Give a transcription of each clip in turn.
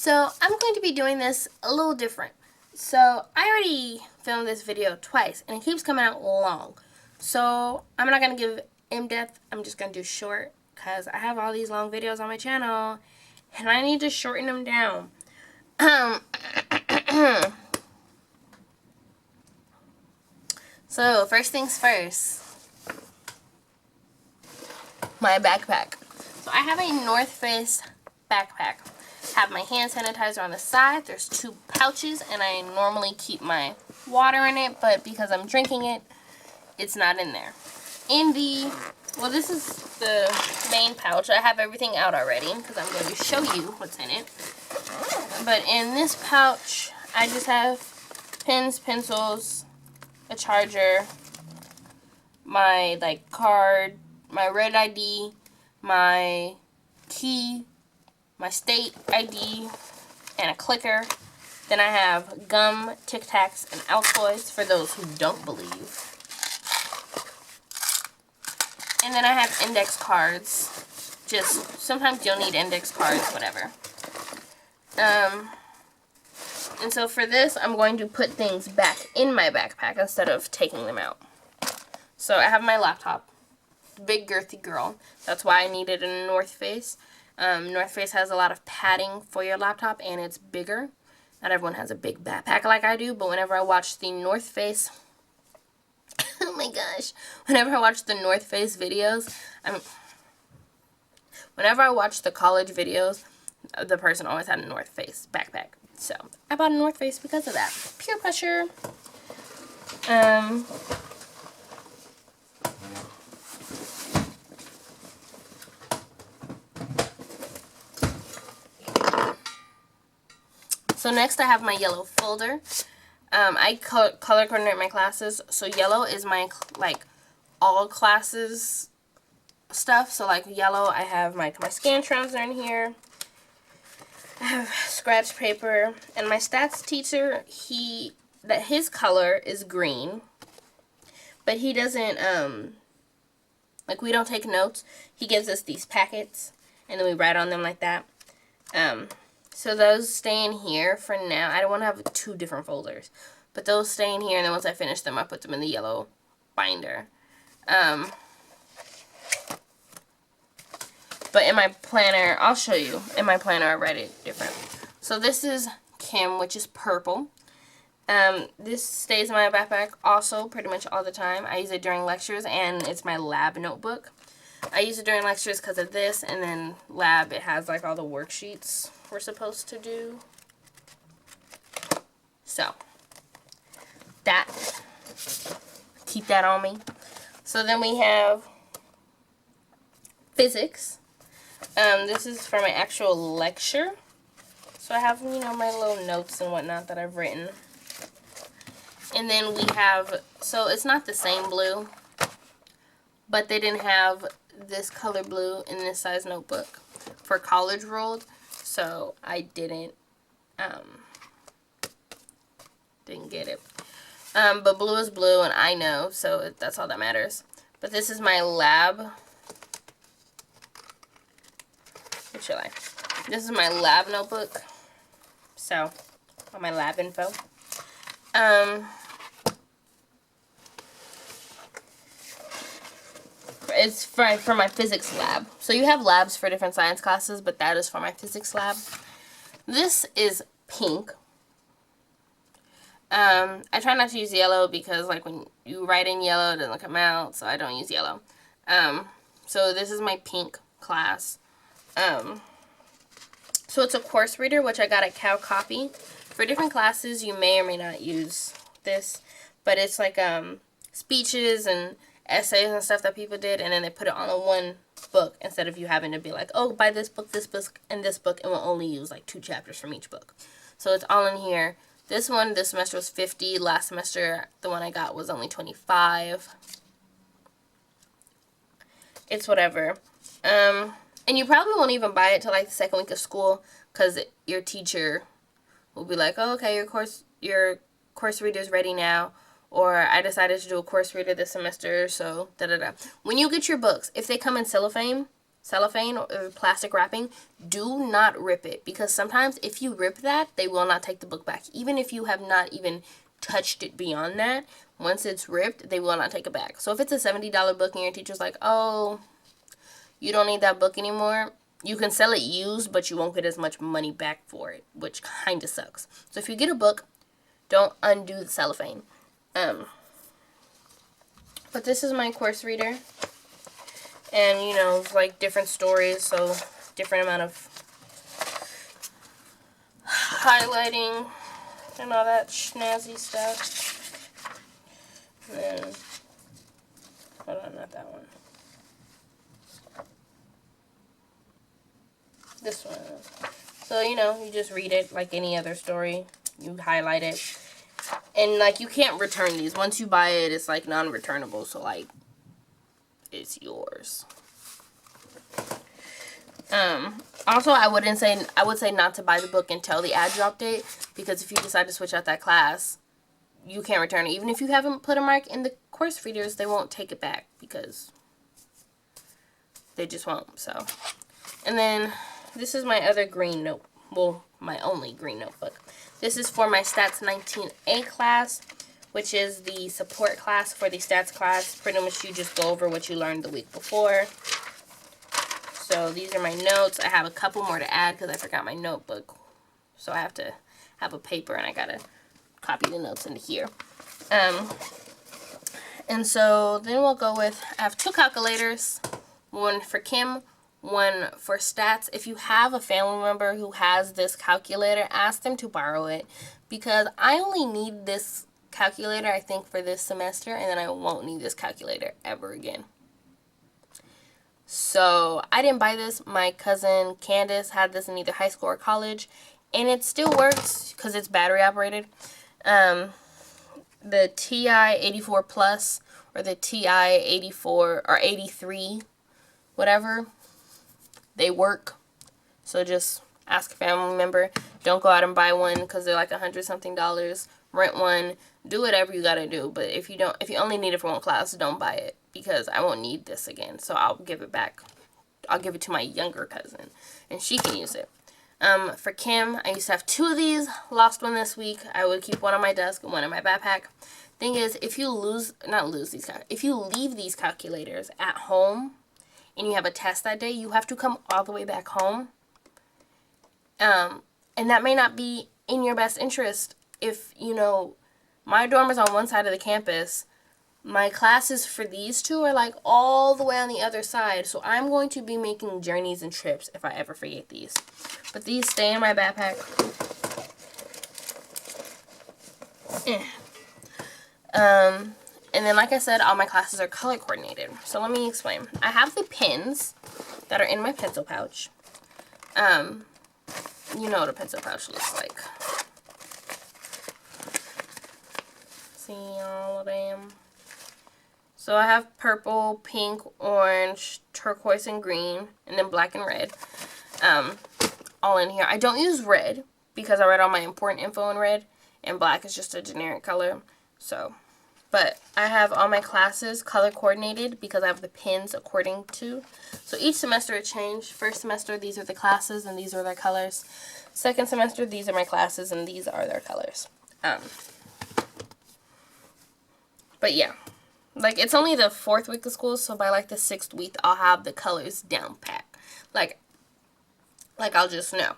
So I'm going to be doing this a little different. So I already filmed this video twice and it keeps coming out long. So I'm not going to give in-depth, I'm just going to do short because I have all these long videos on my channel and I need to shorten them down. So first things first, my backpack. So I have a North Face backpack. Have my hand sanitizer on the side. There's 2 pouches and I normally keep my water in it, but because I'm drinking it, it's not in there. Well, this is the main pouch. I have everything out already because I'm going to show you what's in it. But in this pouch, I just have pens, pencils, a charger, my card, my red ID, my key, my state ID, and a clicker. Then I have gum, Tic Tacs, and Altoids for those who don't believe. And then I have index cards. Just, sometimes you'll need index cards, whatever. And so for this, I'm going to put things back in my backpack instead of taking them out. So I have my laptop. Big girthy girl. That's why I needed a North Face. North Face has a lot of padding for your laptop and it's bigger. Not everyone has a big backpack like I do, but whenever I watch the North Face, oh my gosh, whenever I watch the North Face videos, whenever I watch the college videos, the person always had a North Face backpack. So I bought a North Face because of that. Peer pressure. So next I have my yellow folder. I color coordinate my classes, so yellow is my all classes stuff. So yellow, I have my Scantrons are in here. I have scratch paper, and my stats teacher, his color is green, but he doesn't we don't take notes. He gives us these packets, and then we write on them like that. So those stay in here for now. I don't want to have 2 different folders. But those stay in here, and then once I finish them, I put them in the yellow binder. But in my planner, I'll show you. In my planner, I write it different. So this is Kim, which is purple. This stays in my backpack also pretty much all the time. I use it during lectures, and it's my lab notebook. I use it during lectures because of this, and then lab, it has all the worksheets we're supposed to do. So, keep that on me. So then we have physics. This is for my actual lecture. So I have, my little notes and whatnot that I've written. And then we have, so it's not the same blue, but they didn't have this color blue in this size notebook for college rolled. So I didn't get it. But blue is blue, and I know, so that's all that matters. But this is my lab. This is my lab notebook. So, all my lab info. It's for my physics lab. So you have labs for different science classes, but that is for my physics lab. This is pink. I try not to use yellow because when you write in yellow, it doesn't come out, so I don't use yellow. So this is my pink class. So it's a course reader, which I got at Cow Copy. For different classes, you may or may not use this, but it's speeches and essays and stuff that people did, and then they put it on one book instead of you having to be oh, buy this book, and this book, and we'll only use 2 chapters from each book. So it's all in here. This one, this semester was 50. Last semester, the one I got was only 25. It's whatever. And you probably won't even buy it till the second week of school because your teacher will be oh, okay, your course reader's ready now. Or I decided to do a course reader this semester, so da-da-da. When you get your books, if they come in cellophane, cellophane or plastic wrapping, do not rip it, because sometimes if you rip that, they will not take the book back. Even if you have not even touched it beyond that, once it's ripped, they will not take it back. So if it's a $70 book and your teacher's like, oh, you don't need that book anymore, you can sell it used, but you won't get as much money back for it, which kind of sucks. So if you get a book, don't undo the cellophane. But this is my course reader. And, you know, like different stories, so different amount of highlighting and all that snazzy stuff. And then, hold on, not that one. This one. So, you know, you just read it like any other story. You highlight it. And, like, you can't return these. Once you buy it, it's, like, non-returnable. So, like, it's yours. Also, I would say not to buy the book until the ad drop date, because if you decide to switch out that class, you can't return it. Even if you haven't put a mark in the course readers, they won't take it back, because they just won't. So, and then this is my other green note. Well, my only green notebook. This is for my Stats 19A class, which is the support class for the stats class. Pretty much you just go over what you learned the week before. So these are my notes. I have a couple more to add because I forgot my notebook. So I have to have a paper, and I gotta copy the notes into here. And so then we'll go with, I have 2 calculators, one for Kim, one for stats. If you have a family member who has this calculator, ask them to borrow it, because I only need this calculator, I think, for this semester, and then I won't need this calculator ever again. So I didn't buy this. My cousin Candace had this in either high school or college, and it still works because it's battery operated. The TI 84 Plus or the TI 84 or 83, whatever, they work. So just ask a family member. Don't go out and buy one because they're like $100-something. Rent one. Do whatever you gotta do. But if you only need it for one class, don't buy it, because I won't need this again. So I'll give it back. I'll give it to my younger cousin, and she can use it. For Kim, I used to have 2 of these. Lost one this week. I would keep one on my desk and one in my backpack. Thing is, if you if you leave these calculators at home and you have a test that day, you have to come all the way back home. And that may not be in your best interest. If, you know, my dorm is on one side of the campus, my classes for these 2 are like all the way on the other side. So I'm going to be making journeys and trips if I ever forget these. But these stay in my backpack. And then, like I said, all my classes are color coordinated. So let me explain. I have the pens that are in my pencil pouch. You know what a pencil pouch looks like. See all of them. So I have purple, pink, orange, turquoise, and green, and then black and red. All in here. I don't use red because I write all my important info in red, and black is just a generic color. So, but I have all my classes color coordinated because I have the pins according to. So each semester it changed. First semester, these are the classes and these are their colors. Second semester, these are my classes and these are their colors. But yeah, like, it's only the 4th week of school, so by like the 6th week, I'll have the colors down pat. Like I'll just know.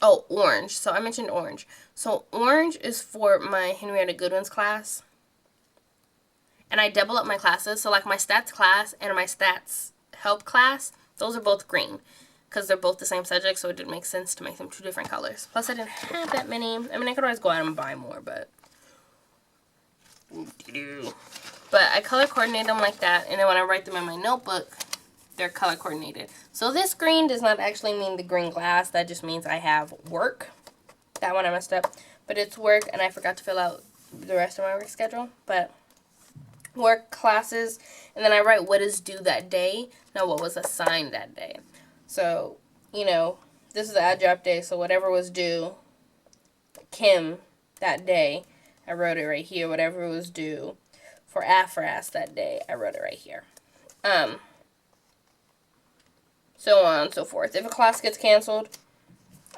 Oh, orange. So I mentioned orange. So orange is for my Henrietta Goodwin's class. And I double up my classes. So like my stats class and my stats help class, those are both green, because they're both the same subject, so it didn't make sense to make them 2 different colors. Plus I didn't have that many. I mean, I could always go out and buy more, but I color coordinate them like that, and then when I write them in my notebook, they're color coordinated. So this green does not actually mean the green glass. That just means I have work. That one I messed up. But it's work, and I forgot to fill out the rest of my work schedule. But work, classes, and then I write what is due that day, not what was assigned that day. So, you know, this is the ad drop day, so whatever was due Kim that day, I wrote it right here. Whatever was due for Afras that day, I wrote it right here. so on and so forth. If a class gets canceled,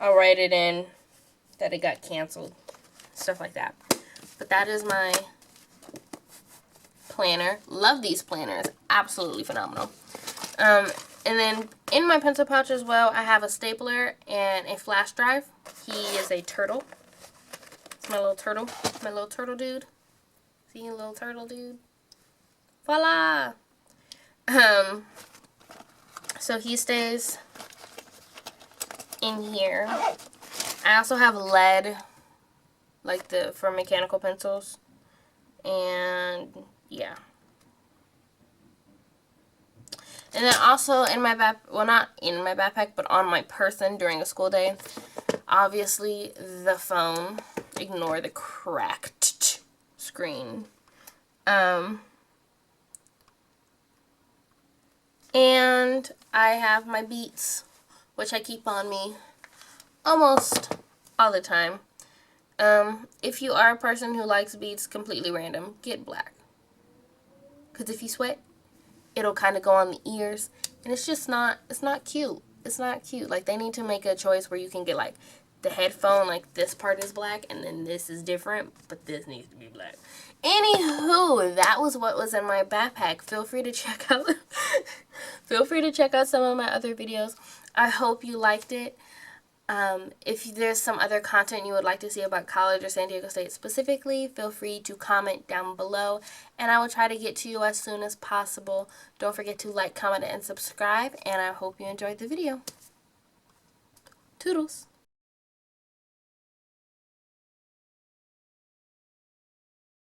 I'll write it in that it got canceled. Stuff like that. But that is my planner. Love these planners. Absolutely phenomenal. And then in my pencil pouch as well, I have a stapler and a flash drive. He is a turtle. It's my little turtle. My little turtle dude. See you, little turtle dude? Voila! So he stays in here. I also have lead, like for mechanical pencils. And yeah. And then also in my well, not in my backpack, but on my person during a school day, obviously the phone. Ignore the cracked screen. And I have my Beats, which I keep on me almost all the time. If you are a person who likes Beats completely random, get black. Because if you sweat, it'll kind of go on the ears. And it's just not, it's not cute. It's not cute. Like, they need to make a choice where you can get, like, the headphone, like, this part is black, and then this is different, but this needs to be black. Anywho, that was what was in my backpack. Feel free to check out, some of my other videos. I hope you liked it. If there's some other content you would like to see about college or San Diego State specifically, feel free to comment down below, and I will try to get to you as soon as possible. Don't forget to like, comment, and subscribe, and I hope you enjoyed the video. Toodles!